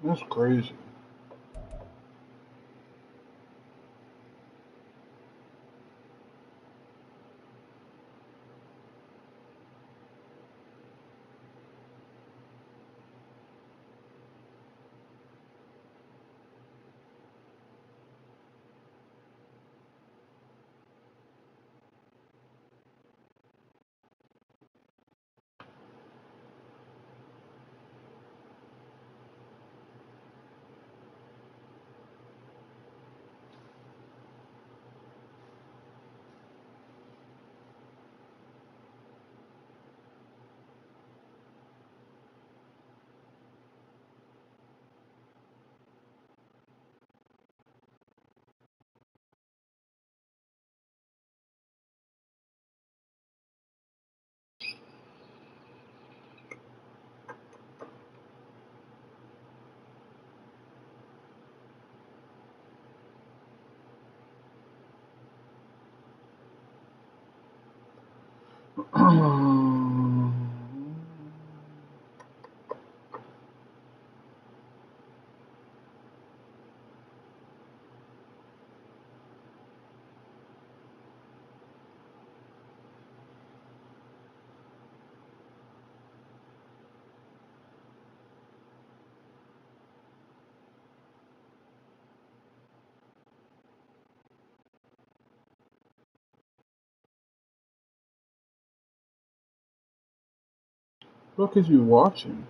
That's crazy. What is you watching?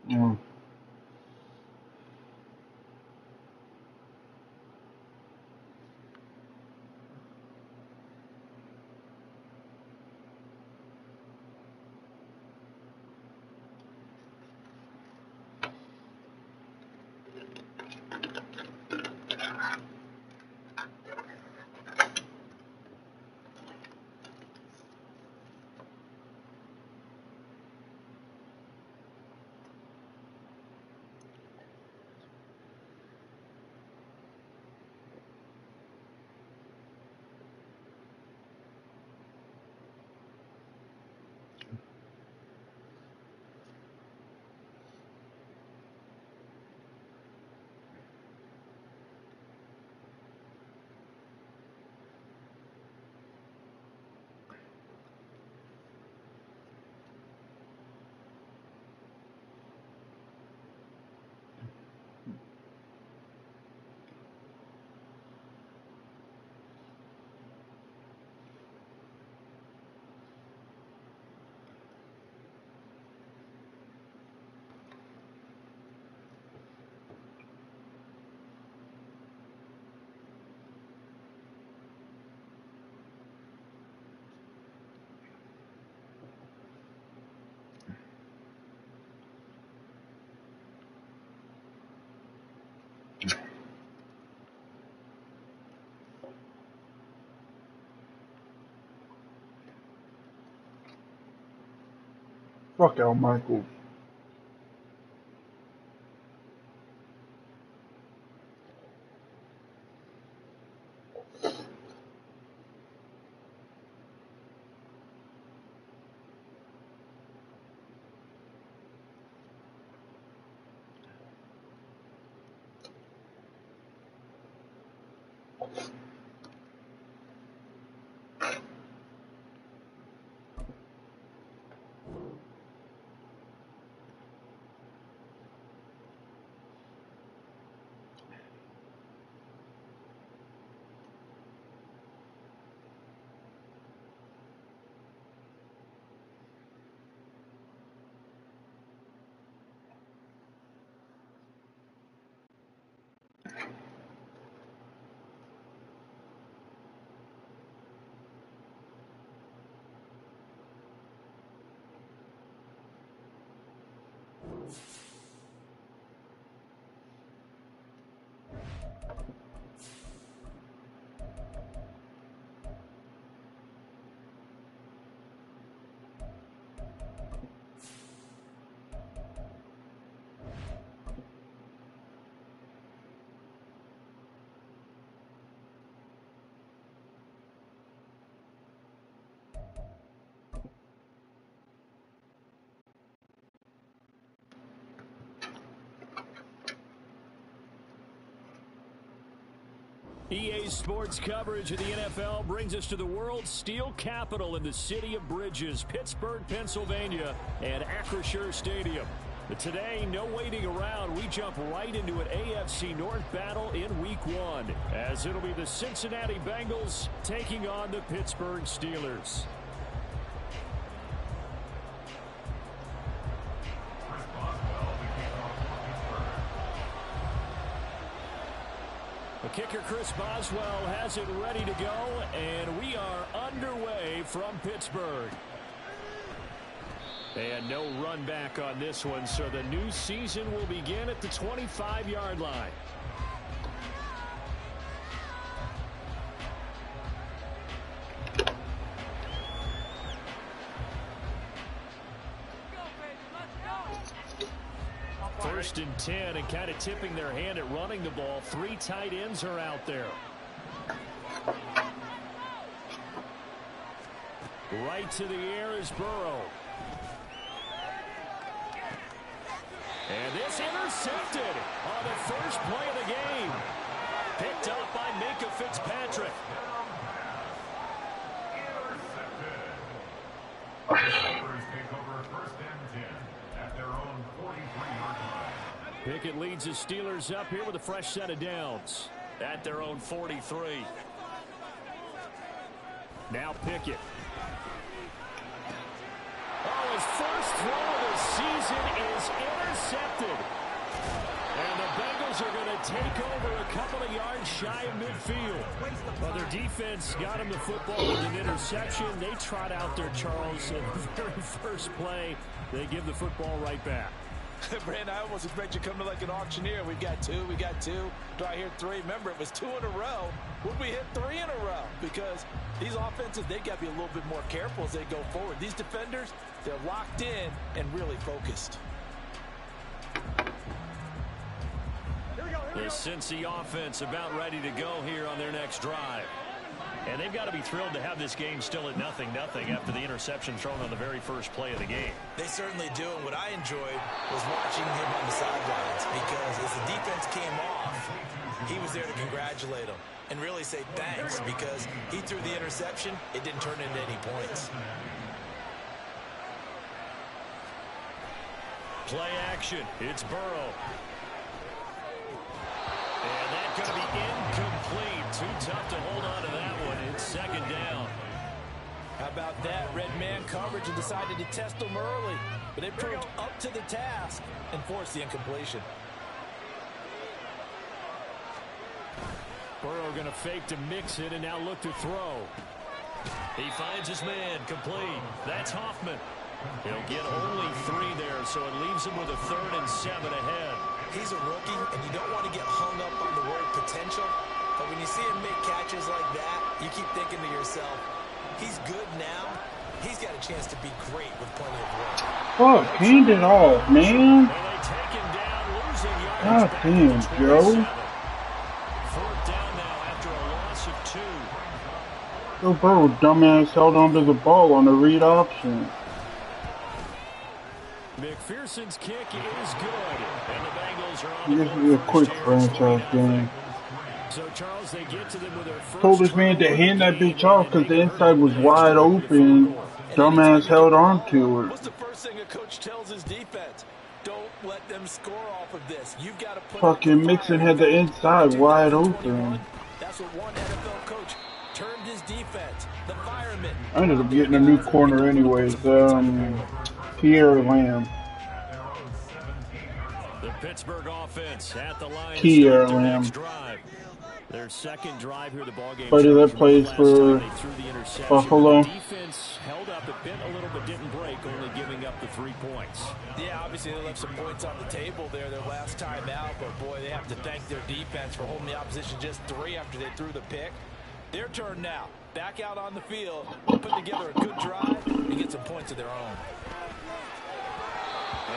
Mm. Fuck Al Michaels. EA Sports coverage of the NFL brings us to the world's steel capital in the city of Bridges, Pittsburgh, Pennsylvania, and Acrisure Stadium. But today, no waiting around. We jump right into an AFC North battle in Week 1, as it'll be the Cincinnati Bengals taking on the Pittsburgh Steelers. The kicker, Chris Boswell, has it ready to go, and we are underway from Pittsburgh. And no run back on this one, so the new season will begin at the 25-yard line. First and 10, and kind of tipping their hand at running the ball. 3 tight ends are out there. Right to the air is Burrow. And this intercepted on the first play of the game. Picked up by Minka Fitzpatrick. Pickett leads the Steelers up here with a fresh set of downs at their own 43. Now Pickett. Oh, his first throw of the season is intercepted. And the Bengals are going to take over a couple of yards shy of midfield. Well, their defense got him the football with an interception. They trot out there, Charles, in the very first play. They give the football right back. Brandon, I almost expect you to come to like an auctioneer. We got two. Do I hear 3? Remember, it was 2 in a row. Would we hit 3 in a row? Because these offenses, they got to be a little bit more careful as they go forward. These defenders, they're locked in and really focused. The Cincy offense about ready to go here on their next drive. And they've got to be thrilled to have this game still at 0-0 after the interception thrown on the very first play of the game. They certainly do, and what I enjoyed was watching him on the sidelines, because as the defense came off, he was there to congratulate them and really say thanks, because he threw the interception. It didn't turn into any points. Play action. It's Burrow. And that's going to be incomplete. Too tough to hold on to that one. It's second down. How about that? Red man coverage and decided to test them early. But they proved up to the task and forced the incompletion. Burrow going to fake to mix it and now look to throw. He finds his man. Complete. That's Hoffman. He'll get only 3 there, so it leaves him with a 3rd and 7 ahead. He's a rookie, and you don't want to get hung up on the word potential. But when you see him make catches like that, you keep thinking to yourself, he's good now. He's got a chance to be great with plenty of work. Fuck, hand it off, man. Well, they take him down, losing yards. God damn, Joe. 4th down now after a loss of 2. Yo, bro, dumbass held onto the ball on the read option. McPherson's kick is good, and the Bengals are on This is a quick franchise game. So, Charles, they get to them with their first. Told this man to hand that bitch off because the inside was wide open. Dumbass held on to it. What's the first thing a coach tells his defense? Don't let them score off of this. You've got to put Fucking Mixon had the inside wide open. That's what one NFL coach termed his defense. The fireman. I ended up getting a new corner anyways. Pierre Lamb. The Pittsburgh offense at the line. Pierre Lamb. Their second drive here, the ball game. Buddy that plays for Buffalo. Defense held up a bit, a little bit didn't break, only giving up the 3 points. Yeah, obviously they left some points on the table there their last time out, but boy, they have to thank their defense for holding the opposition just 3 after they threw the pick. Their turn now. Back out on the field, put together a good drive, and get some points of their own.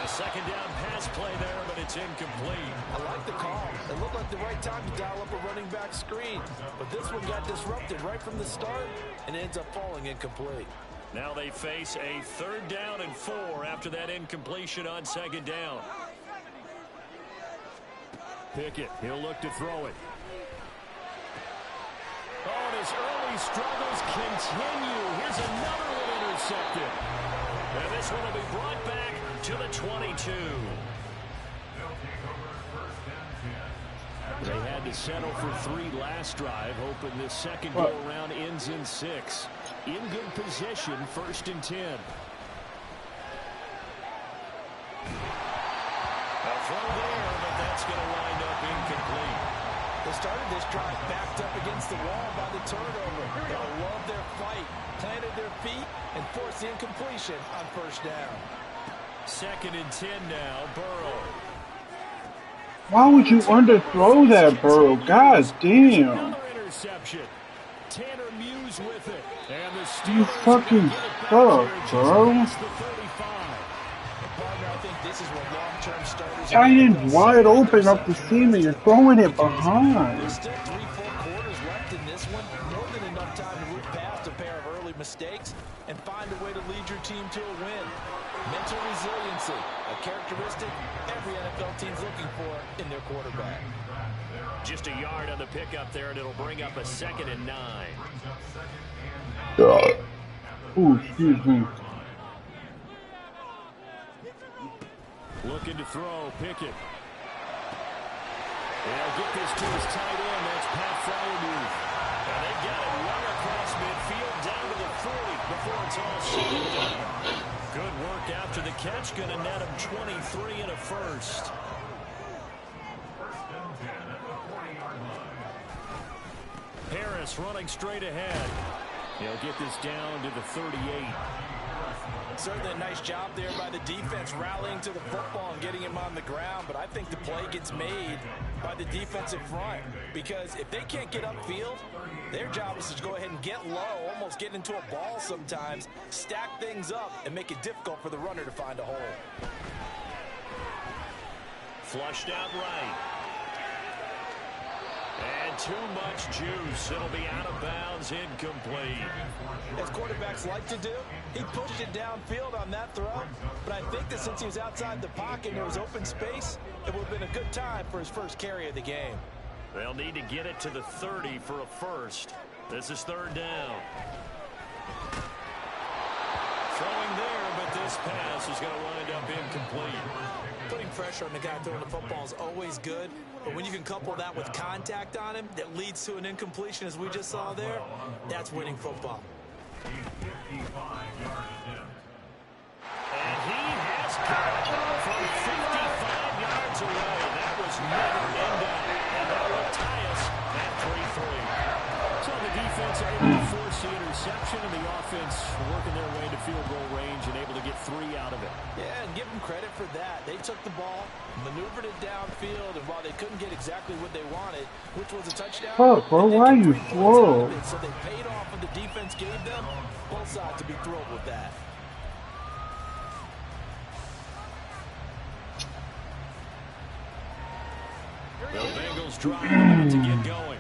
A second down pass play there, but it's incomplete. I like the call. It looked like the right time to dial up a running back screen. But this one got disrupted right from the start and ends up falling incomplete. Now they face a 3rd down and 4 after that incompletion on second down. Pickett, he'll look to throw it. his early struggles continue. Here's another one intercepted. And this one will be brought back to the 22. They had to settle for 3 last drive, hoping this second go-around ends in 6. In good position, 1st and 10. A throw there, but that's going to wind up incomplete. They started this drive backed up against the wall by the turnover. They'll love their fight, planted their feet, and forced the incompletion on 1st down. 2nd and 10 now, Burrow. Why would you underthrow that, Burrow? God damn. Another interception. Tanner Muse with it. And the You fucking suck, bro. Tight end wide open up the seam and you're throwing it behind. There's still 3-4 quarters left in this one. More than enough time to move past a pair of early mistakes and find a way to lead your team to a win. Mental resiliency, a characteristic every NFL team's looking for in their quarterback. Just a yard on the pickup there, and it'll bring up a 2nd and 9. Ooh, excuse me. Looking to throw, Pickett. They'll get this to his tight end. That's Pat Fryermuth. And they've got it right across midfield down to the 40 before it's all said and done. Good work after the catch. Going to net him 23 and a 1st. Harris running straight ahead. He'll get this down to the 38. Certainly a nice job there by the defense rallying to the football and getting him on the ground, but I think the play gets made by the defensive front because if they can't get upfield, their job is to go ahead and get low, almost get into a ball sometimes, stack things up, and make it difficult for the runner to find a hole. Flushed out right. And too much juice. It'll be out of bounds, incomplete. As quarterbacks like to do, he pushed it downfield on that throw, but I think that since he was outside the pocket and there was open space, it would have been a good time for his first carry of the game. They'll need to get it to the 30 for a 1st. This is 3rd down. Throwing there, but this pass is going to wind up incomplete. Putting pressure on the guy throwing the football is always good, but when you can couple that with contact on him that leads to an incompletion as we just saw there, that's winning football. And he has got it from 55 yards away. That was never in doubt. And that will tie us at 3-3. So the defense able to force the interception, and the offense working their way to field goal range and able to get 3 out of it. Yeah, and give them credit for that. They took the ball, maneuvered it downfield, and while they couldn't get exactly what they wanted, which was a touchdown, Fuck, bro, why are you slow? so they paid off what the defense gave them. Both sides to be thrilled with that. The Bengals drive to get going.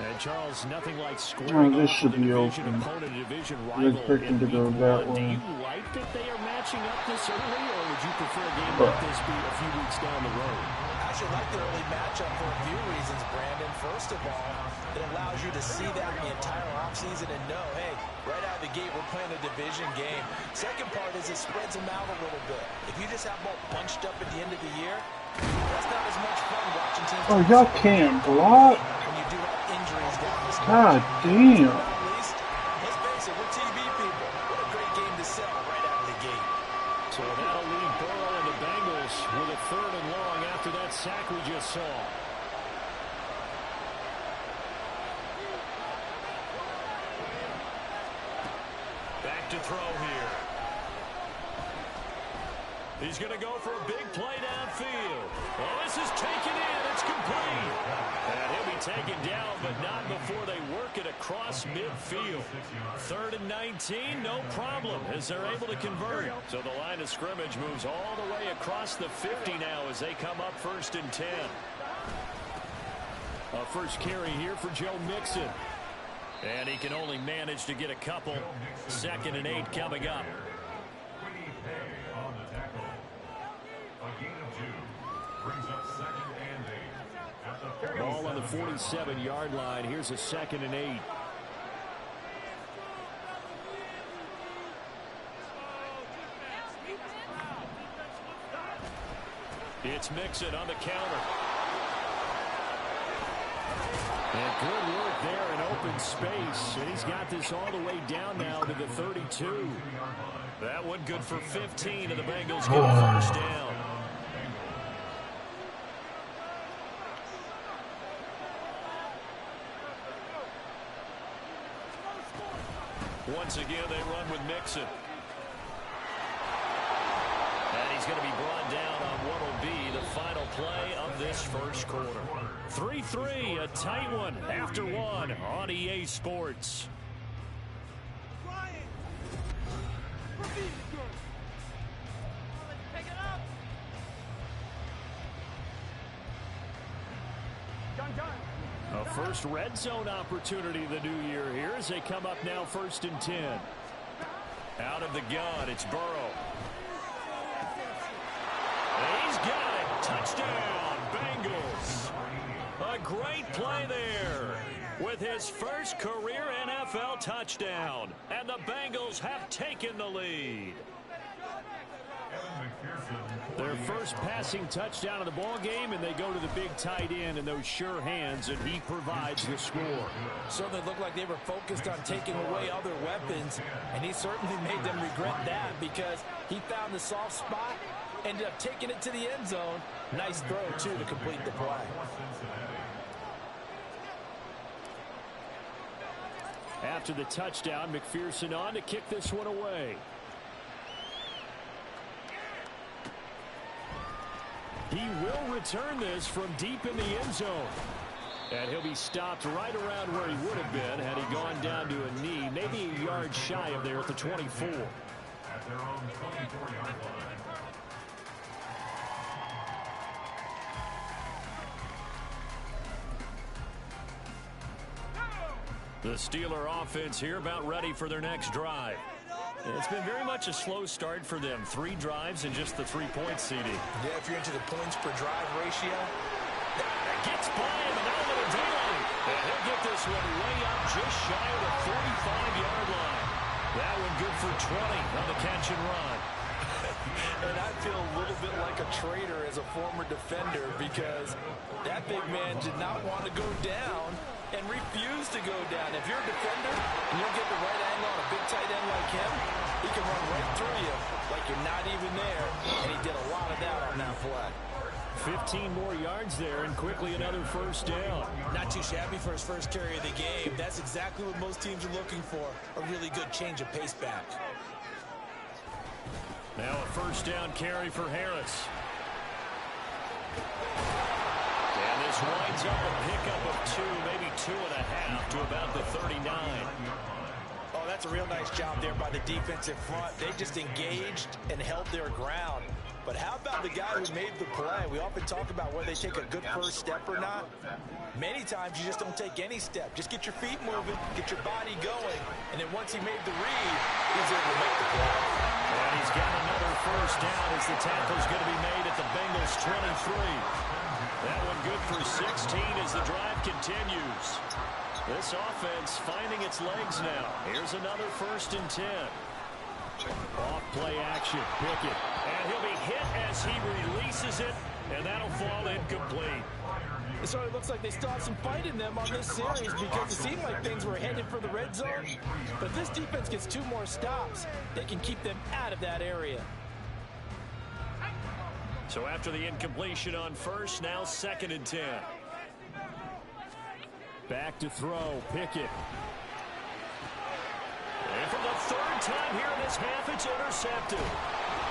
And Charles, nothing like squaring this off should with a be division open. opponent, a division I rival expect him in to go week that 1. Do way. you like that they are matching up this early, or would you prefer a game like this be a few weeks down the road? I actually like the early matchup for a few reasons, Brandon. First of all, it allows you to see that the entire offseason and know, hey, right out of the gate, we're playing a division game. Second part is it spreads them out a little bit. If you just have them all bunched up at the end of the year, that's not as much fun watching teams. Oh, y'all can't block? When you do have injuries down the stretch. God damn. At least, let's face it, we're TV people. What a great game to sell right out of the gate. So that'll leave Burrow and the Bengals with a 3rd and long after that sack we just saw. Back to throw here. He's going to go for a big play downfield. Well, this is taken in. It's complete. And he'll be taken down, but not before they work it across midfield. 3rd and 19, no problem, as they're able to convert. So the line of scrimmage moves all the way across the 50 now as they come up 1st and 10. A first carry here for Joe Mixon. And he can only manage to get a couple. 2nd and 8 coming up. Ball on the 47-yard line. Here's a 2nd and 8. It's Mixon on the counter. And good work there in open space. And he's got this all the way down now to the 32. That one good for 15, and the Bengals get a first down. Once again, they run with Mixon. And he's going to be brought down on what will be the final play of this first quarter. 3-3, a tight one after one on EA Sports. A first red zone opportunity the new year here as they come up now 1st and 10. Out of the gun, it's Burrow. He's got it. Touchdown, Bengals. A great play there with his first career NFL touchdown. And the Bengals have taken the lead. Their first passing touchdown of the ball game, and they go to the big tight end in those sure hands, and he provides the score. Certainly looked like they were focused on taking away other weapons, and he certainly made them regret that because he found the soft spot, ended up taking it to the end zone. Nice throw, too, to complete the play. After the touchdown, McPherson on to kick this one away. He will return this from deep in the end zone. And he'll be stopped right around where he would have been had he gone down to a knee, maybe a yard shy of there at the 24. The Steeler offense here about ready for their next drive. It's been very much a slow start for them. 3 drives and just the 3-point CD. Yeah, if you're into the points per drive ratio. Gets by him and out of the delay. And he'll get this one way up just shy of the 45-yard line. That one good for 20 on the catch and run. And I feel a little bit like a traitor as a former defender because that big man did not want to go down and refused to go down. If you're a defender and you'll get the right angle on a big tight end like him, he can run right through you like you're not even there. And he did a lot of that on that play. 15 more yards there and quickly another first down. Not too shabby for his first carry of the game. That's exactly what most teams are looking for, a really good change of pace back. Now a first down carry for Harris. And this winds up a pickup of 2, maybe 2.5 to about the 39. Oh, that's a real nice job there by the defensive front. They just engaged and held their ground. But how about the guy who made the play? We often talk about whether they take a good first step or not. Many times you just don't take any step. Just get your feet moving, get your body going, and then once he made the read, he's able to make the play. And he's got another first down as the tackle's going to be made at the Bengals 23. That one good for 16 as the drive continues. This offense finding its legs now. Here's another 1st and 10. Off play action, Pickett. And he'll be hit as he releases it, and that'll fall incomplete. It sort of looks like they still have some fight in them on this series because it seemed like things were headed for the red zone. But if this defense gets 2 more stops, they can keep them out of that area. So after the incompletion on first, now 2nd and 10. Back to throw, Pickett. And for the 3rd time here in this half, it's intercepted.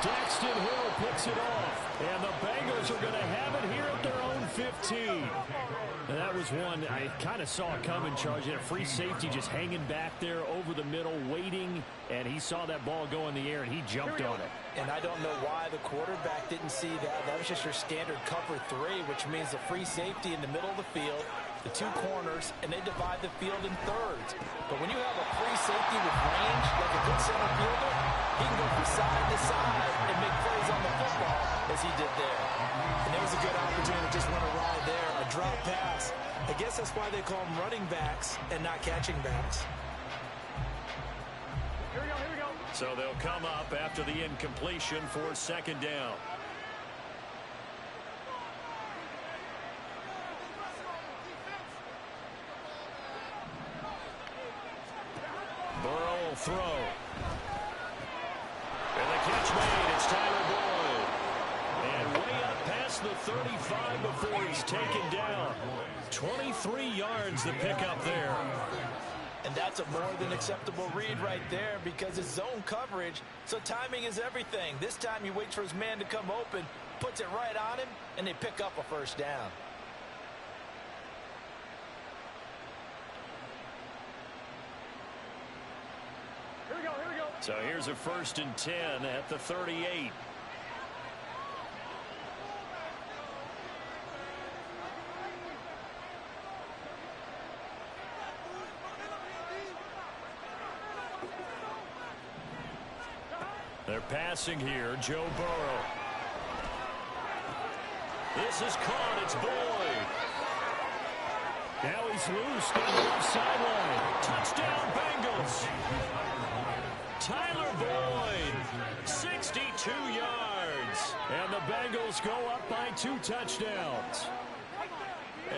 Daxton Hill picks it off. And the Bengals are going to have it here at their own 15. And that was one I kind of saw coming, Charge. He had a free safety just hanging back there over the middle, waiting. And he saw that ball go in the air, and he jumped on it. And I don't know why the quarterback didn't see that. That was just your standard cover 3, which means the free safety in the middle of the field, the 2 corners, and they divide the field in thirds. But when you have a free safety with range, like a good center fielder, he can go from side to side and make plays on the football as he did there. And there was a good opportunity that just went awry there, a drop pass. I guess that's why they call them running backs and not catching backs. Here we go. So they'll come up after the incompletion for 2nd down. He'll throw. And the catch made. It's Tyler Boyd. And way up past the 35 before he's taken down. 23 yards the pickup there. And that's a more than acceptable read right there because it's zone coverage, so timing is everything. This time he waits for his man to come open, puts it right on him, and they pick up a first down. Here we go, here we go. So here's a 1st and 10 at the 38. They're passing here. Joe Burrow. This is caught. It's Boyd. Now he's loose down the left sideline. Touchdown, Bengals. Tyler Boyd, 62 yards. And the Bengals go up by 2 touchdowns.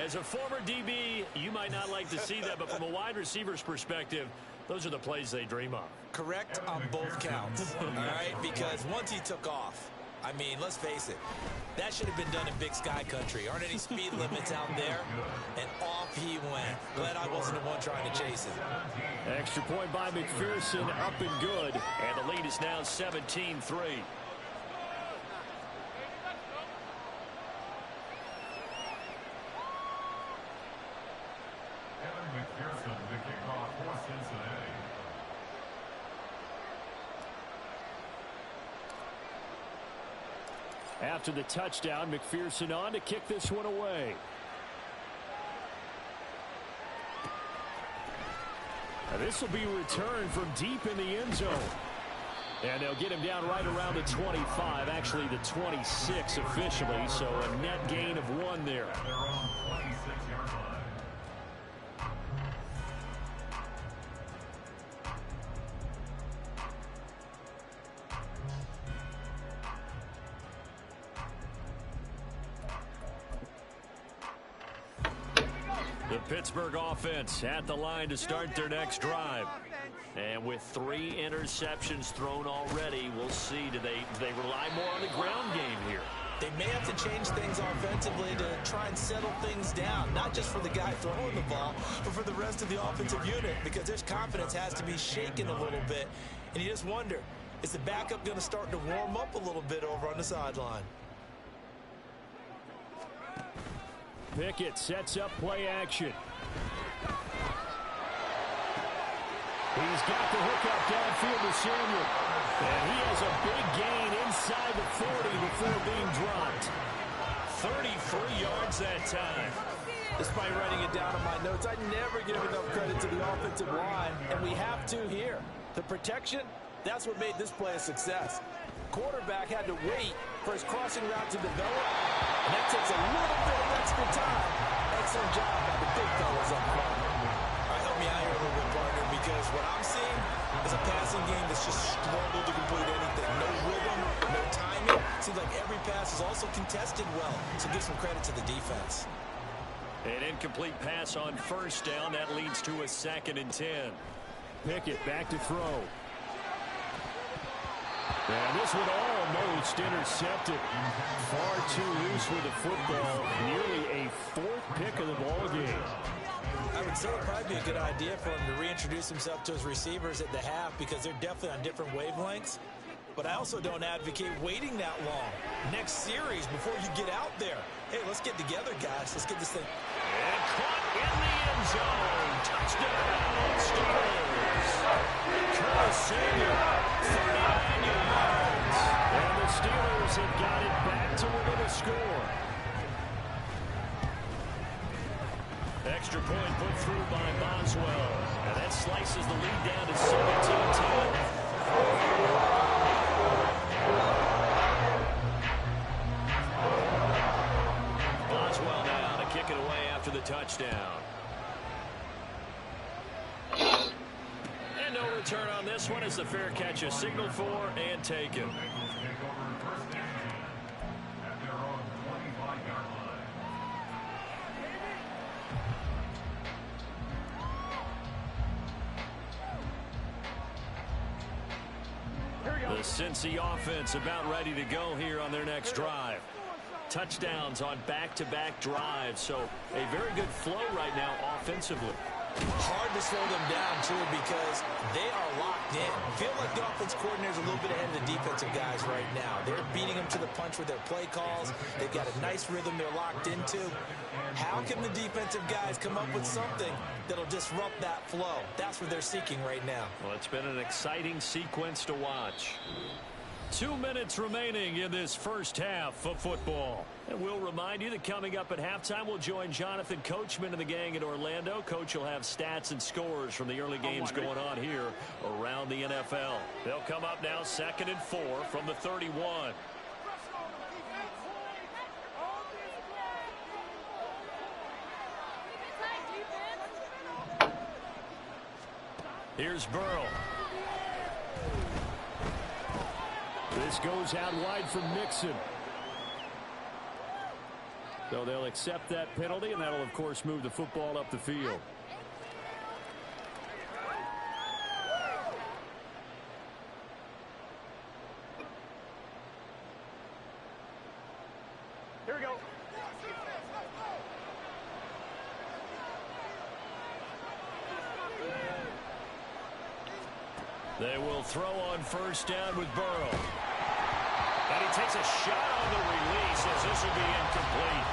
As a former DB, you might not like to see that, but from a wide receiver's perspective, those are the plays they dream of. Correct on both counts, all right? Because once he took off, I mean, let's face it, that should have been done in Big Sky country. Aren't any speed limits out there? And off he went. Glad I wasn't the one trying to chase him. Extra point by McPherson, up and good. And the lead is now 17-3. After the touchdown, McPherson on to kick this one away. Now this will be returned from deep in the end zone. And they'll get him down right around the 25, actually the 26 officially, so a net gain of 1 there. The Pittsburgh offense at the line to start their next drive. And with 3 interceptions thrown already, we'll see. Do they rely more on the ground game here? They may have to change things offensively to try and settle things down, not just for the guy throwing the ball, but for the rest of the offensive unit, because their confidence has to be shaken a little bit. And you just wonder, is the backup going to start to warm up a little bit over on the sideline? Pickett sets up play action. He's got the hookup downfield to Samuel. And he has a big gain inside the 40 before being dropped. 33 yards that time. Despite writing it down on my notes, I never give enough credit to the offensive line, and we have to here. The protection, that's what made this play a success. Quarterback had to wait for his crossing route to develop, and that takes a little bit of extra time. Excellent job by the big fellas up front. All right, help me out here a little bit, partner, because what I'm seeing is a passing game that's just struggled to complete anything. No rhythm, no timing. Seems like every pass is also contested well, so give some credit to the defense. An incomplete pass on 1st down. That leads to a 2nd and 10. Pickett back to throw. And this one almost intercepted. Far too loose with the football. Nearly a 4th pick of the ball game. I would say it would probably be a good idea for him to reintroduce himself to his receivers at the half because they're definitely on different wavelengths. But I also don't advocate waiting that long. Next series, before you get out there, hey, let's get together, guys. Let's get this thing. And caught in the end zone. Touchdown, Steelers. Curtis Samuel, 39 yards. And the Steelers have got it back to within a score. Extra point put through by Boswell. And that slices the lead down to 17-10. Boswell now to kick it away after the touchdown. And no return on this one as the fair catch is signaled for and taken. Cincy offense about ready to go here on their next drive. Touchdowns on back-to-back drives, so a very good flow right now offensively. Hard to slow them down, too, because they are locked in. Feel like the offense coordinator's a little bit ahead of the defensive guys right now. They're beating them to the punch with their play calls. They've got a nice rhythm they're locked into. How can the defensive guys come up with something that'll disrupt that flow? That's what they're seeking right now. Well, it's been an exciting sequence to watch. 2 minutes remaining in this first half of football. And we'll remind you that coming up at halftime, we'll join Jonathan Coachman and the gang in Orlando. Coach will have stats and scores from the early games going on here around the NFL. They'll come up now 2nd and 4 from the 31. Here's Burrow. This goes out wide from Mixon. So they'll accept that penalty, and that'll, of course, move the football up the field. Here we go. They will throw on first down with Burrow. And he takes a shot on the release as this will be incomplete.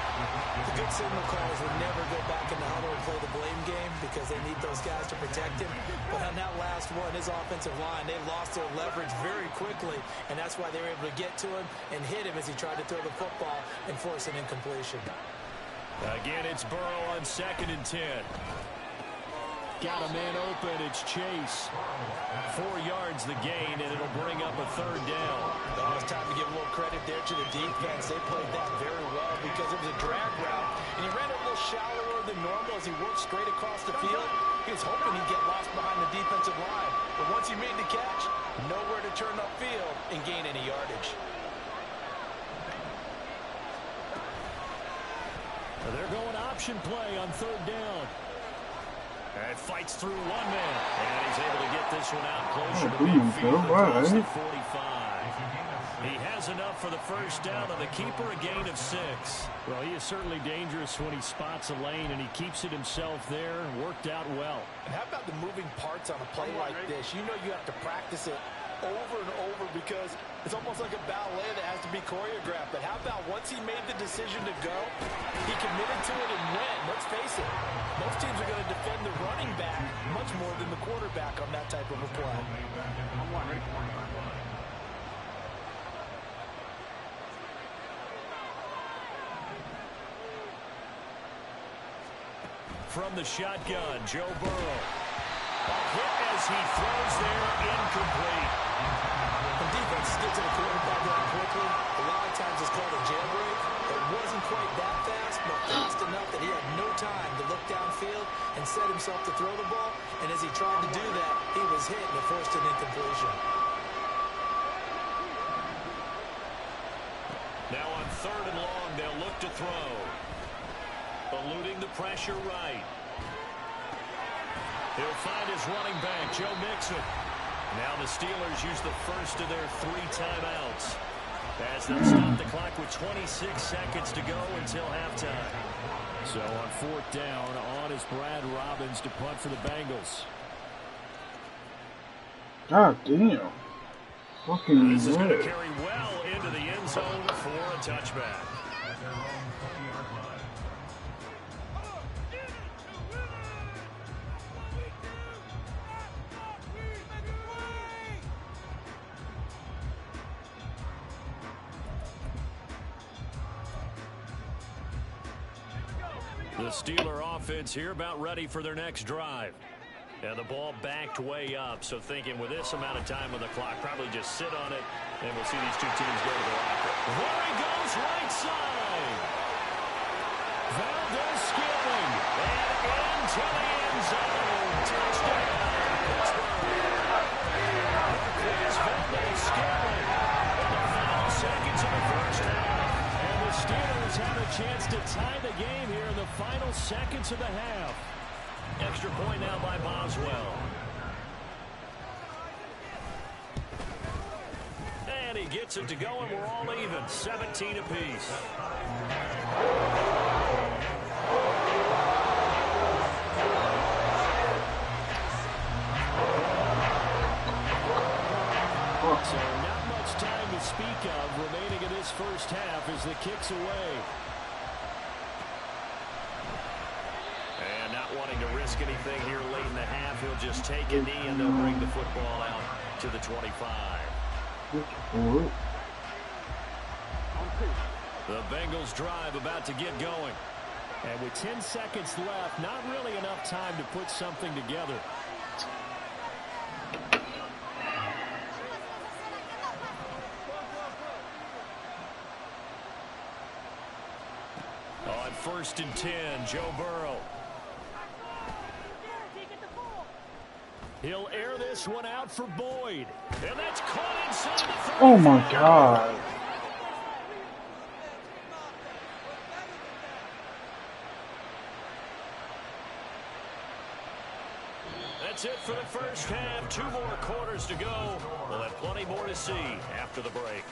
The good signal callers would never go back in the huddle and play the blame game because they need those guys to protect him. But on that last one, his offensive line, they lost their leverage very quickly, and that's why they were able to get to him and hit him as he tried to throw the football and force an incompletion. Again, it's Burrow on 2nd and 10. Got a man open. It's Chase. 4 yards the gain, and it'll bring up a 3rd down. Oh, it's time to give a little credit there to the defense. They played that very well because it was a drag route, and he ran a little shallower than normal as he worked straight across the field. He was hoping he'd get lost behind the defensive line, but once he made the catch, nowhere to turn upfield and gain any yardage. They're going option play on 3rd down. And fights through one man. And he's able to get this one out closer to midfield across the 45. He has enough for the first down, and the keeper a gain of 6. Well, he is certainly dangerous when he spots a lane, and he keeps it himself there and worked out well. And how about the moving parts on a play like this? You know you have to practice it over and over because it's almost like a ballet that has to be choreographed. But how about once he made the decision to go, he committed to it and went. Let's face it, most teams are going to defend the running back much more than the quarterback on that type of a play. From the shotgun, Joe Burrow. A hit as he throws there, incomplete. When defenses get to the quarterback that quickly, a lot of times it's called a jailbreak. It wasn't quite that fast, but fast enough that he had no time to look downfield and set himself to throw the ball. And as he tried to do that, he was hit and it forced an incompletion. Now on 3rd and long, they'll look to throw. Eluding the pressure right. He'll find his running back, Joe Mixon. Now the Steelers use the first of their 3 timeouts as they'll stop the clock with 26 seconds to go until halftime. So on 4th down, on is Brad Robbins to punt for the Bengals. God damn. Fucking This is going to carry well into the end zone for a touchback. The Steeler offense here about ready for their next drive. And the ball backed way up, so thinking with this amount of time on the clock, probably just sit on it, and we'll see these two teams go to the locker. There he goes, right side. Valdez skipping, and into the end zone. Touchdown, Pittsburgh. Marquez Valdez skipping in the final seconds of the first half. And the Steelers have a chance to tie the game here in the final seconds of the half. Extra point now by Boswell. And he gets it to go, and we're all even, 17 apiece. So not much time to speak of remaining in this first half as the kick's away. And not wanting to risk anything here late in the half, he'll just take a knee and they'll bring the football out to the 25. The Bengals drive about to get going. And with 10 seconds left, not really enough time to put something together. On 1st and 10, Joe Burrow. He'll air this one out for Boyd. And that's caught inside the 30. Oh my God. That's it for the first half. 2 more quarters to go. We'll have plenty more to see after the break.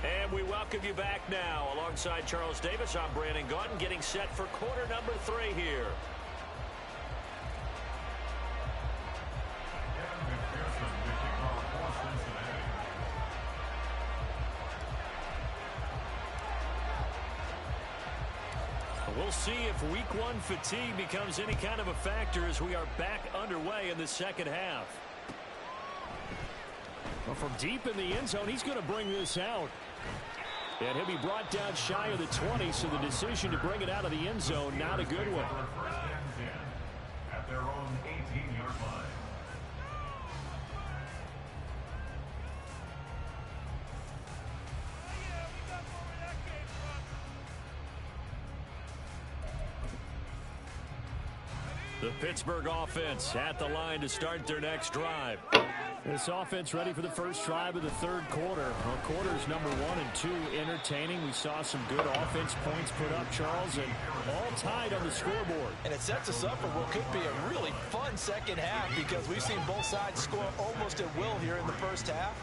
And we welcome you back now. Alongside Charles Davis, I'm Brandon Gaudin, getting set for quarter number 3 here. We'll see if week 1 fatigue becomes any kind of a factor as we are back underway in the second half. Well, from deep in the end zone, he's going to bring this out. And he'll be brought down shy of the 20, so the decision to bring it out of the end zone, not a good one. At their own 18-yard line. The Pittsburgh offense at the line to start their next drive. This offense ready for the first drive of the third quarter. Well, quarters number 1 and 2 entertaining. We saw some good offense points put up, Charles, and all tied on the scoreboard. And it sets us up for what could be a really fun second half because we've seen both sides score almost at will here in the first half.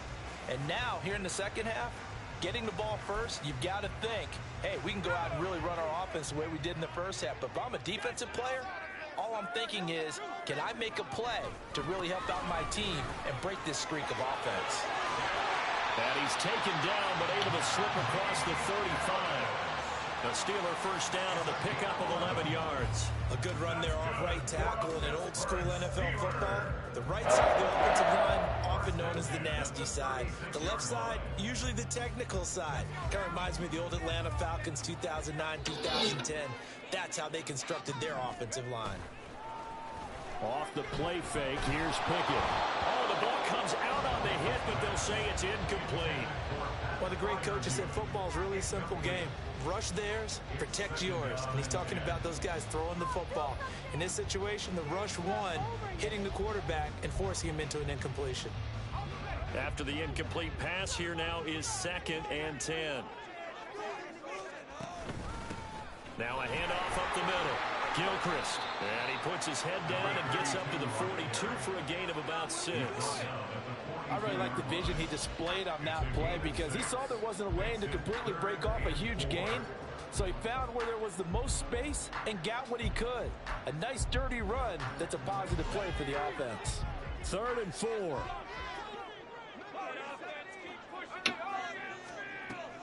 And now, here in the second half, getting the ball first, you've got to think, hey, we can go out and really run our offense the way we did in the first half. But if I'm a defensive player, all I'm thinking is, can I make a play to really help out my team and break this streak of offense? And he's taken down, but able to slip across the 35. The Steeler first down on the pickup of 11 yards. A good run there off right tackle in an old school NFL football. The right side of the offensive line, often known as the nasty side. The left side, usually the technical side. Kind of reminds me of the old Atlanta Falcons 2009-2010. That's how they constructed their offensive line. Off the play fake, here's Pickett. Oh, the ball comes out on the hit, but they'll say it's incomplete. Well, the great coach has said football's really a simple game. Rush theirs, protect yours. And he's talking about those guys throwing the football. In this situation, the rush won, hitting the quarterback and forcing him into an incompletion. After the incomplete pass, here now is 2nd and 10. Now a handoff up the middle. Gilchrist. And he puts his head down and gets up to the 42 for a gain of about 6. I really like the vision he displayed on that play because he saw there wasn't a lane to completely break off a huge gain. So he found where there was the most space and got what he could. A nice dirty run that's a positive play for the offense. 3rd and 4.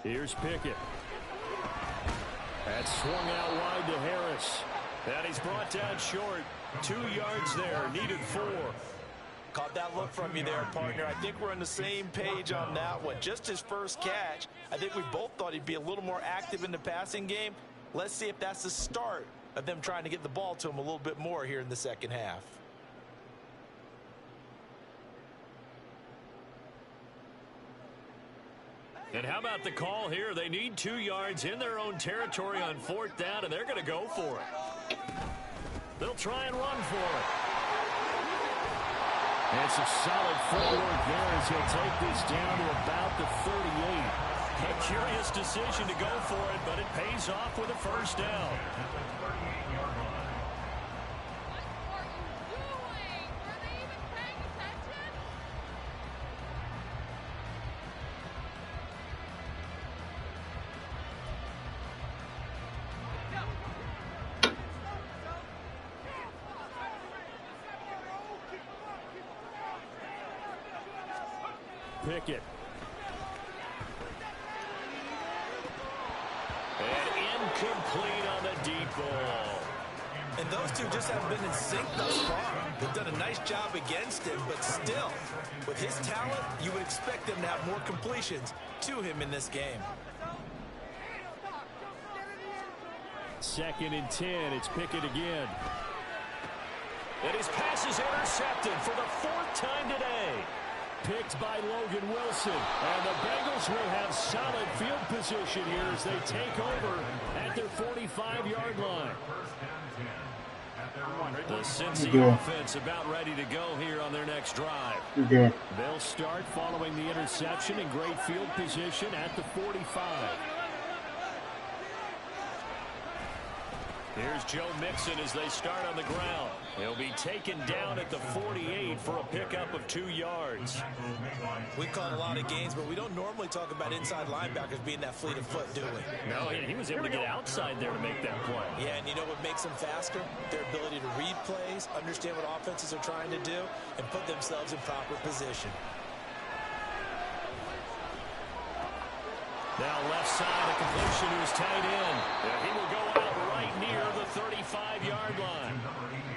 Here's Pickett. That's swung out wide to Harris. And he's brought down short. 2 yards there. Needed 4. Caught that look from you there, partner. I think we're on the same page on that one. Just his first catch. I think we both thought he'd be a little more active in the passing game. Let's see if that's the start of them trying to get the ball to him a little bit more here in the second half. And how about the call here? They need 2 yards in their own territory on 4th down, and they're going to go for it. They'll try and run for it. And some solid footwork there as he'll take this down to about the 38. A curious decision to go for it, but it pays off with a first down. Pickett. And incomplete on the deep ball. And those two just haven't been in sync thus far. They've done a nice job against him, but still, with his talent, you would expect them to have more completions to him in this game. 2nd and 10. It's Pickett again. And his pass is intercepted for the 4th time today. Picked by Logan Wilson. And the Bengals will have solid field position here as they take over at their 45-yard line. The Cincy offense about ready to go here on their next drive. They'll start following the interception in great field position at the 45. Here's Joe Mixon as they start on the ground. He'll be taken down at the 48 for a pickup of 2 yards. We call a lot of games, but we don't normally talk about inside linebackers being that fleet of foot, do we? No, he was able to get outside there to make that play. Yeah, and you know what makes them faster? Their ability to read plays, understand what offenses are trying to do, and put themselves in proper position. Now left side, a completion to his tight end. And he will go out right near the 35-yard line.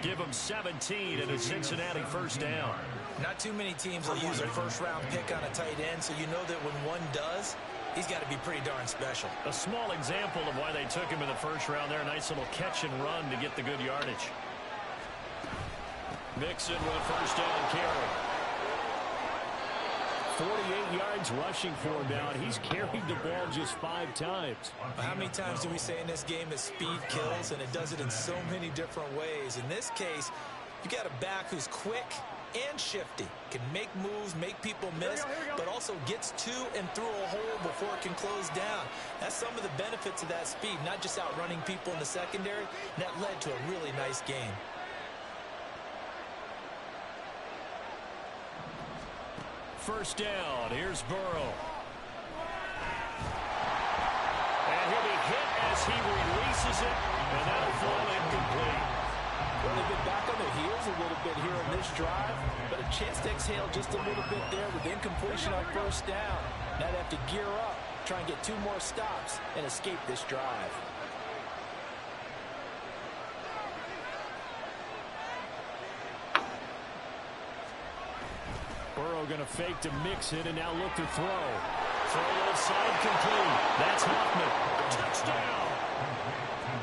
Give him 17 and a Cincinnati first down. Not too many teams will use a first-round pick on a tight end, so you know that when one does, he's got to be pretty darn special. A small example of why they took him in the first round there. A nice little catch and run to get the good yardage. Mixon with a first down carry. 48 yards rushing for him now, and he's carried the ball just 5 times. How many times do we say in this game that speed kills, and it does it in so many different ways? In this case, you got a back who's quick and shifty, can make moves, make people miss, but also gets to and through a hole before it can close down. That's some of the benefits of that speed, not just outrunning people in the secondary, and that led to a really nice game. First down, here's Burrow. And he'll be hit as he releases it, and that'll fall incomplete. Well, they've been back on their heels a little bit here in this drive, but a chance to exhale just a little bit there with incompletion on first down. Now they have to gear up, try and get 2 more stops, and escape this drive. Burrow going to fake to Mixon and now look to throw. Throw inside complete. That's Hoffman. Touchdown.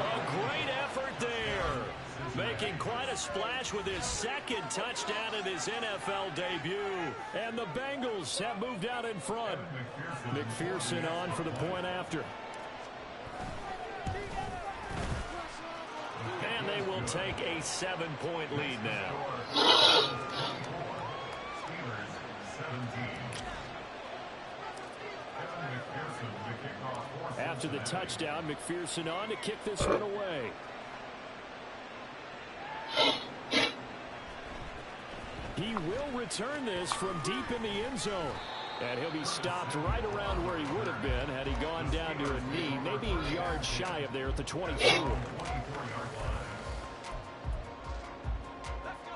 A great effort there. Making quite a splash with his 2nd touchdown in his NFL debut. And the Bengals have moved out in front. McPherson on for the point after. And they will take a 7-point lead now. After the touchdown, McPherson on to kick this one away. He will return this from deep in the end zone. And he'll be stopped right around where he would have been had he gone down to a knee, maybe a yard shy of there at the 24.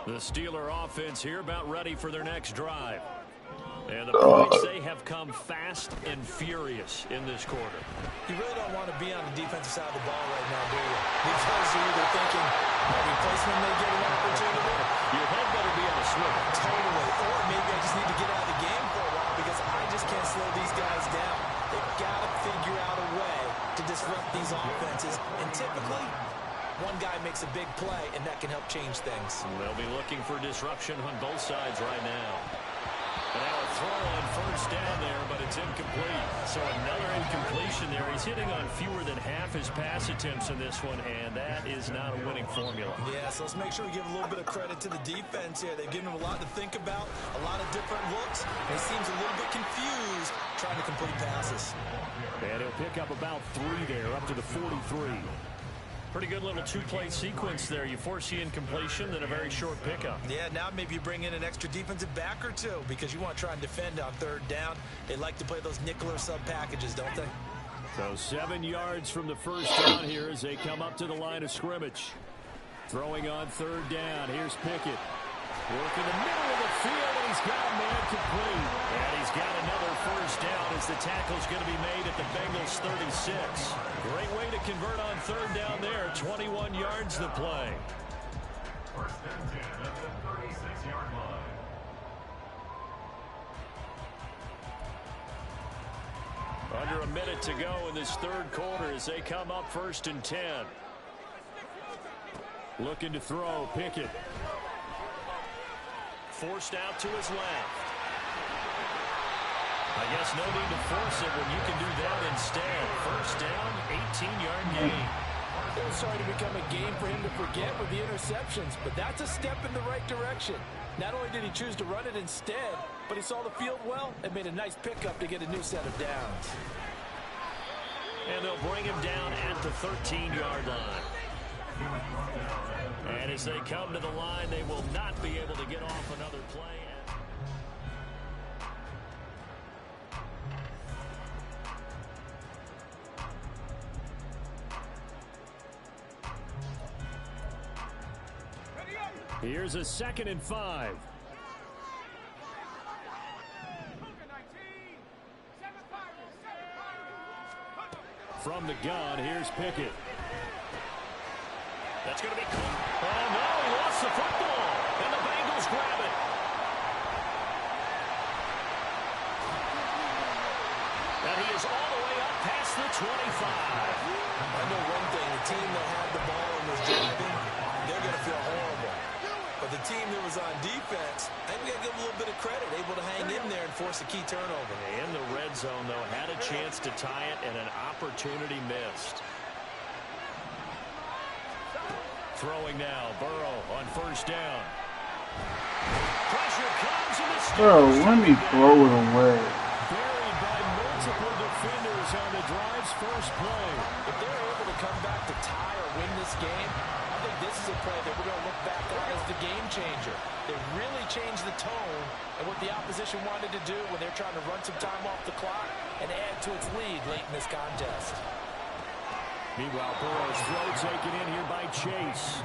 The Steeler offense here about ready for their next drive. And the points, they have come fast and furious in this quarter. You really don't want to be on the defensive side of the ball right now, do you? Because you're either thinking, my replacement may get an opportunity. Your head better be on a swivel. Totally. Or maybe I just need to get out of the game for a while because I just can't slow these guys down. They've got to figure out a way to disrupt these offenses. And typically, one guy makes a big play, and that can help change things. They'll be looking for disruption on both sides right now. And now a throw on first first down there, but it's incomplete. So another incompletion there. He's hitting on fewer than half his pass attempts in this one, and that is not a winning formula. Yeah, so let's make sure we give a little bit of credit to the defense here. They've given him a lot to think about, a lot of different looks, and he seems a little bit confused trying to complete passes. And he'll pick up about 3 there, up to the 43. Pretty good little two-play sequence there. You force the incompletion, then a very short pickup. Yeah, now maybe you bring in an extra defensive back or two because you want to try and defend on third down. They like to play those nickel or sub packages, don't they? So 7 yards from the first down here as they come up to the line of scrimmage. Throwing on third down. Here's Pickett. Working the middle of the field, and he's got a man complete. And he's got another first down as the tackle's going to be made at the Bengals' 36. Great way to convert on third down there. 21 yards to play. First and 10 at the 36-yard line. Under a minute to go in this third quarter as they come up first and 10. Looking to throw, Pickett. Forced out to his left. I guess no need to force it when you can do that instead. First down, 18-yard gain. It was starting to become a game for him to forget with the interceptions, but that's a step in the right direction. Not only did he choose to run it instead, but he saw the field well and made a nice pickup to get a new set of downs. And they'll bring him down at the 13-yard line. And as they come to the line, they will not be able to get off another play. Here's a 2nd and 5. From the gun, here's Pickett. That's going to be caught. Oh, no, he lost the football. And the Bengals grab it. And he is all the way up past the 25. I know one thing, the team that had the ball and was jumping, they're going to feel horrible. But the team that was on defense, I think we got to give them a little bit of credit, able to hang in there and force a key turnover. In the red zone, though, had a chance to tie it and an opportunity missed. Throwing now, Burrow on first down. Pressure comes in the Bro, let me throw it away. Buried by multiple defenders on the drive's first play. If they're able to come back to tie or win this game, I think this is a play that we're going to look back on as the game changer. They really changed the tone and what the opposition wanted to do when they're trying to run some time off the clock and add to its lead late in this contest. Meanwhile, Burrow's throw taken in here by Chase.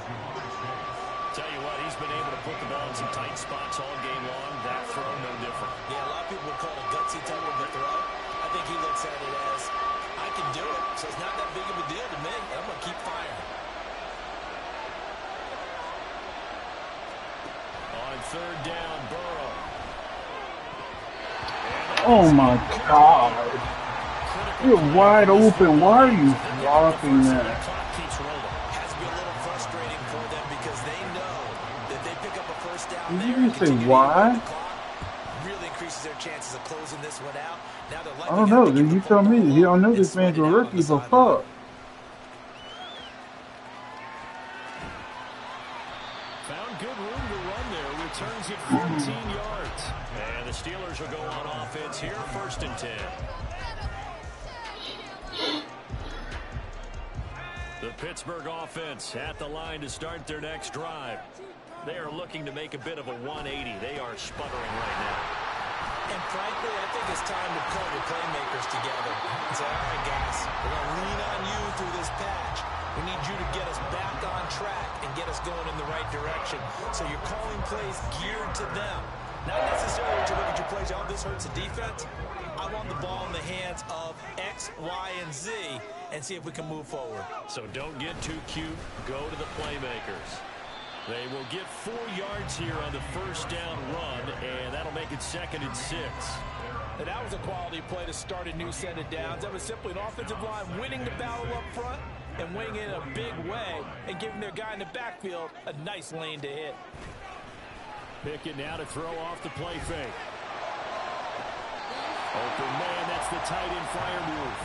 Tell you what, he's been able to put the ball in some tight spots all game long. That throw, no different. Yeah, a lot of people would call it a gutsy type of a throw. I think he looks at it as, I can do it, so it's not that big of a deal to me. I'm going to keep firing. On third down, Burrow. Oh my God. You're wide open. Why are you blocking that? Has to be a little frustrating for them because they know that they pick up a first down Did there. you even say why? Really increases their chances of closing this one out. Now they're I don't know. Then you tell me. He don't know this man's a rookie, but fuck. Found good room to run there. Returns it 14 yards. And the Steelers will go on offense here, first and 10. The Pittsburgh offense at the line to start their next drive. They are looking to make a bit of a 180. They are sputtering right now. And frankly, I think it's time to pull the playmakers together and say, all right, guys, we're going to lean on you through this patch. We need you to get us back on track and get us going in the right direction. So you're calling plays geared to them. Not necessarily to look at your plays, oh, this hurts the defense. I want the ball in the hands of X, Y, and Z and see if we can move forward. So don't get too cute. Go to the playmakers. They will get 4 yards here on the first down run, and that'll make it 2nd and 6. And that was a quality play to start a new set of downs. That was simply an offensive line winning the battle up front and winning it in a big way and giving their guy in the backfield a nice lane to hit. Pickett now to throw off the play fake. the tight end flyer move.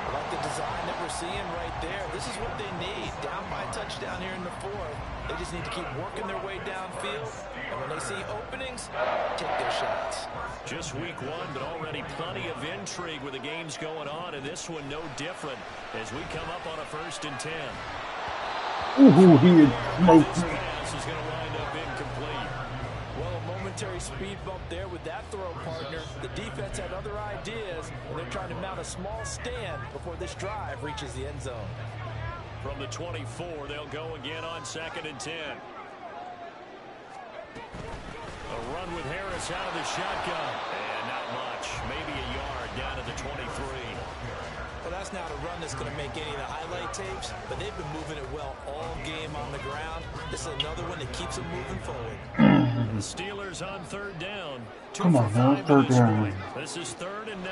I like the design that we're seeing right there. This is what they need. Down by a touchdown here in the fourth. They just need to keep working their way downfield. And when they see openings, take their shots. Just week one, but already plenty of intrigue with the games going on. And this one no different as we come up on a 1st and 10. Ooh, he is smoking. This pass is going to wind up incomplete. Well, a momentary speed bump there with that throw, partner. The defense had other ideas, and they're trying to mount a small stand before this drive reaches the end zone. From the 24, they'll go again on 2nd and 10. A run with Harris out of the shotgun. And not much. Maybe a yard down to the 23. Well, that's not a run that's going to make any of the highlight tapes, but they've been moving it well all game on the ground. This is another one that keeps them moving forward. The Steelers on 3rd down. Come on, man. 3rd down. This is 3rd and 9.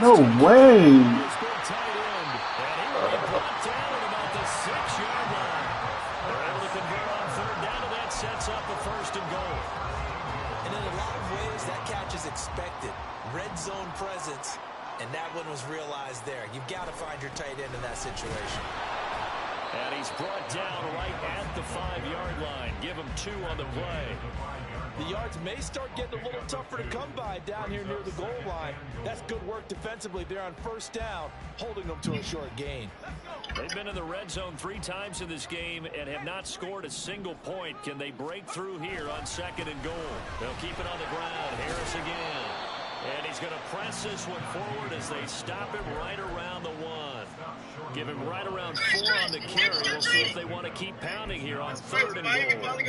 No way. Good tight end. And he will be brought down at about the 6-yard line. They're able to convert on 3rd down, and that sets up the 1st and goal. And in a lot of ways, that catch is expected. Red zone presence, and that one was realized there. You've got to find your tight end in that situation. And he's brought down right at the 5-yard line. Give him 2 on the play. The yards may start getting a little tougher to come by down here near the goal line. That's good work defensively there on 1st down, holding them to a short gain. They've been in the red zone 3 times in this game and have not scored a single point. Can they break through here on 2nd and goal? They'll keep it on the ground. Harris again. And he's going to press this one forward as they stop him right around the 1. Give him right around 4 on the carry. We'll see if they want to keep pounding here on 3rd and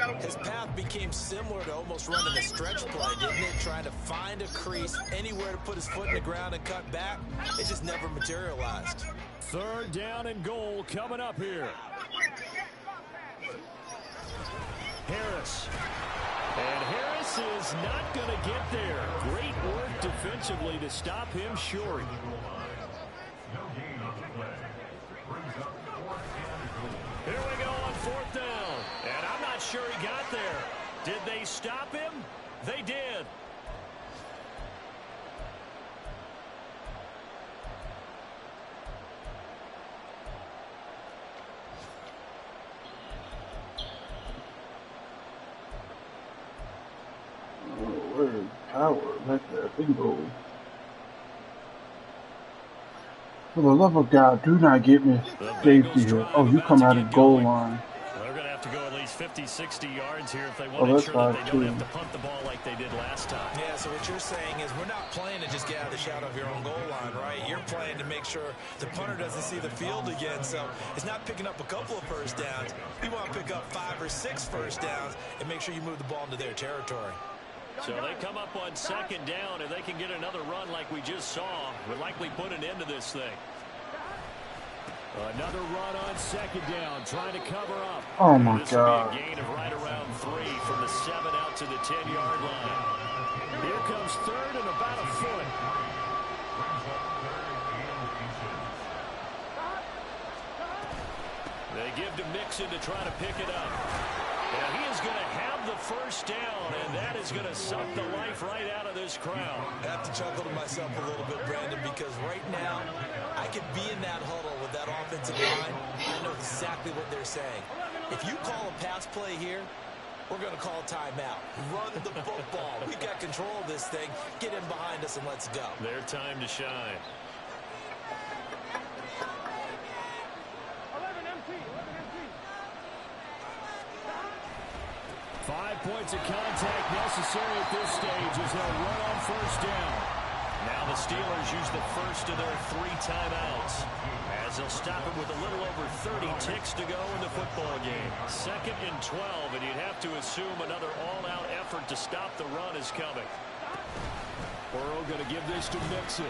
goal. His path became similar to almost running a stretch play, didn't it? Trying to find a crease, anywhere to put his foot in the ground and cut back. It just never materialized. 3rd down and goal coming up here. Harris. And Harris is not going to get there. Great work defensively to stop him short. Here we go on 4th down. And I'm not sure he got there. Did they stop him? They did. Where's Power? Let that thing go. For the love of God, do not get me safety here. Oh, you come out of goal line. They're going to have to go at least 50, 60 yards here if they want to ensure that they don't have to punt the ball like they did last time. Yeah, so what you're saying is we're not playing to just get out of the shadow of your own goal line, right? You're playing to make sure the punter doesn't see the field again. So it's not picking up a couple of 1st downs. You want to pick up 5 or 6 1st downs and make sure you move the ball into their territory. So they come up on 2nd down, and they can get another run like we just saw. Would likely put an end to this thing. Another run on 2nd down, trying to cover up. Oh, my this God. Will be a gain of right around 3 from the 7 out to the 10-yard line. Here comes 3rd and about a foot. They give to Mixon to try to pick it up. And he is going to have the 1st down, and that is going to suck the life right out of this crowd. I have to chuckle to myself a little bit, Brandon, because right now I could be in that huddle with that offensive line. I know exactly what they're saying. If you call a pass play here, we're going to call a timeout. Run the football. We've got control of this thing. Get in behind us and let's go. Their time to shine. 5 points of contact necessary at this stage as they'll run on 1st down. Now the Steelers use the first of their 3 timeouts as they'll stop it with a little over 30 ticks to go in the football game. 2nd and 12, and you'd have to assume another all-out effort to stop the run is coming. Burrow going to give this to Mixon.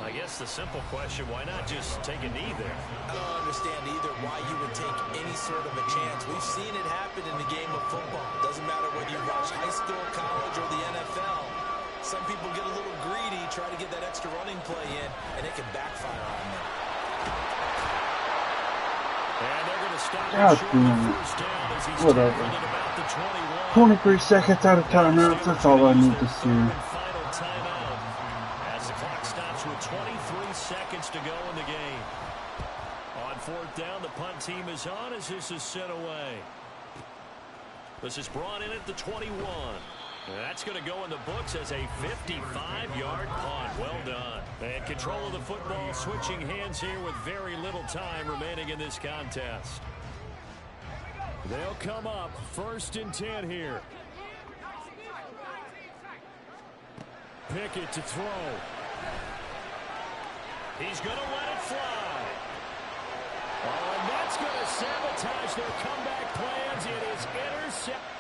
I guess the simple question, why not just take a knee there? I don't understand either why you would take any sort of a chance. We've seen it happen in the game of football. Doesn't matter whether you watch high school, college, or the NFL. Some people get a little greedy, try to get that extra running play in, and it can backfire on them. God damn it. Whatever. 23 seconds out of timeouts, that's all I need to see. As the clock stops with 23 seconds to go in the game. On fourth down, the punt team is on as this is sent away. This is brought in at the 21. That's going to go in the books as a 55-yard punt. Well done. And control of the football switching hands here with very little time remaining in this contest. They'll come up 1st and 10 here. Pickett to throw. He's going to let it fly. Oh, and that's going to sabotage their comeback plans. It is intercepted.